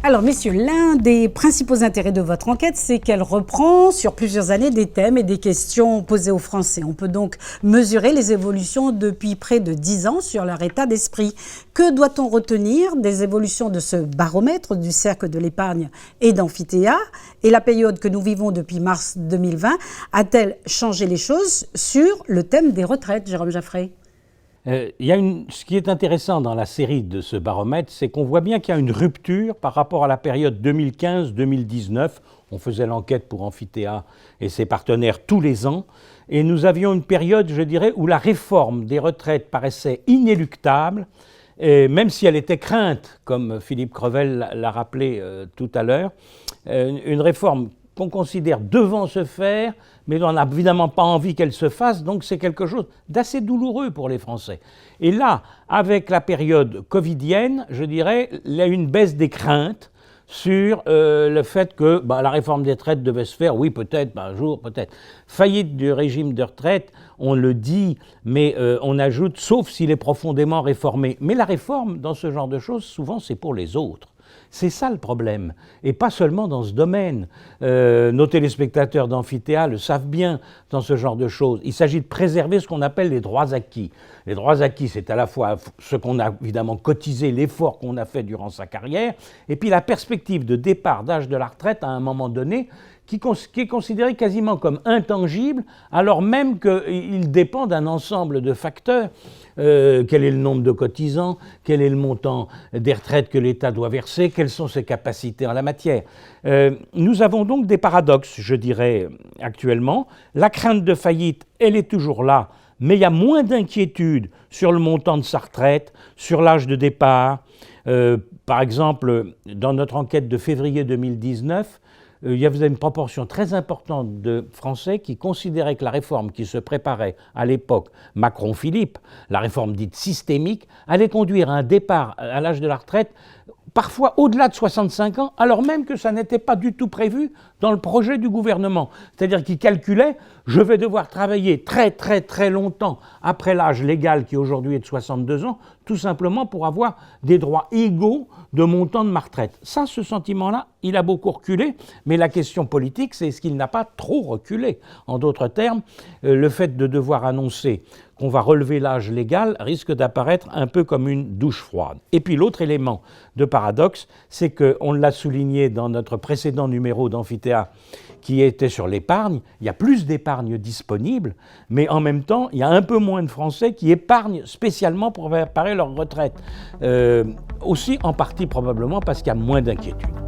Alors, messieurs, l'un des principaux intérêts de votre enquête, c'est qu'elle reprend sur plusieurs années des thèmes et des questions posées aux Français. On peut donc mesurer les évolutions depuis près de 10 ans sur leur état d'esprit. Que doit-on retenir des évolutions de ce baromètre du Cercle de l'épargne et d'Amphithéa? Et la période que nous vivons depuis mars 2020 a-t-elle changé les choses sur le thème des retraites, Jérôme Jaffray? Ce qui est intéressant dans la série de ce baromètre, c'est qu'on voit bien qu'il y a une rupture par rapport à la période 2015-2019. On faisait l'enquête pour Amphithéa et ses partenaires tous les ans. Et nous avions une période, je dirais, où la réforme des retraites paraissait inéluctable, et même si elle était crainte, comme Philippe Crevel l'a rappelé tout à l'heure. Une réforme qu'on considère devant se faire, mais on n'a évidemment pas envie qu'elle se fasse, donc c'est quelque chose d'assez douloureux pour les Français. Et là, avec la période covidienne, je dirais, il y a une baisse des craintes sur le fait que la réforme des retraites devait se faire, oui peut-être, un jour peut-être. Faillite du régime de retraite, on le dit, mais on ajoute, sauf s'il est profondément réformé. Mais la réforme, dans ce genre de choses, souvent c'est pour les autres. C'est ça le problème, et pas seulement dans ce domaine. Nos téléspectateurs d'Amphithéa le savent bien dans ce genre de choses. Il s'agit de préserver ce qu'on appelle les droits acquis. Les droits acquis, c'est à la fois ce qu'on a évidemment cotisé, l'effort qu'on a fait durant sa carrière, et puis la perspective de départ d'âge de la retraite à un moment donné, qui est considéré quasiment comme intangible, alors même qu'il dépend d'un ensemble de facteurs. Quel est le nombre de cotisants, quel est le montant des retraites que l'État doit verser, quelles sont ses capacités en la matière. Nous avons donc des paradoxes, je dirais, actuellement. La crainte de faillite, elle est toujours là, mais il y a moins d'inquiétude sur le montant de sa retraite, sur l'âge de départ. Par exemple, dans notre enquête de février 2019, il y avait une proportion très importante de Français qui considéraient que la réforme qui se préparait à l'époque Macron-Philippe, la réforme dite systémique, allait conduire à un départ à l'âge de la retraite parfois au-delà de 65 ans, alors même que ça n'était pas du tout prévu dans le projet du gouvernement. C'est-à-dire qu'ils calculaient, je vais devoir travailler très très très longtemps après l'âge légal qui aujourd'hui est de 62 ans, tout simplement pour avoir des droits égaux de montant de ma retraite. Ça, ce sentiment-là, il a beaucoup reculé, mais la question politique, c'est est-ce qu'il n'a pas trop reculé? En d'autres termes, le fait de devoir annoncer qu'on va relever l'âge légal risque d'apparaître un peu comme une douche froide. Et puis l'autre élément de paradoxe, c'est qu'on l'a souligné dans notre précédent numéro d'Amphithéa qui était sur l'épargne, il y a plus d'épargne disponible, mais en même temps, il y a un peu moins de Français qui épargnent spécialement pour préparer leur retraite. Aussi en partie probablement parce qu'il y a moins d'inquiétude.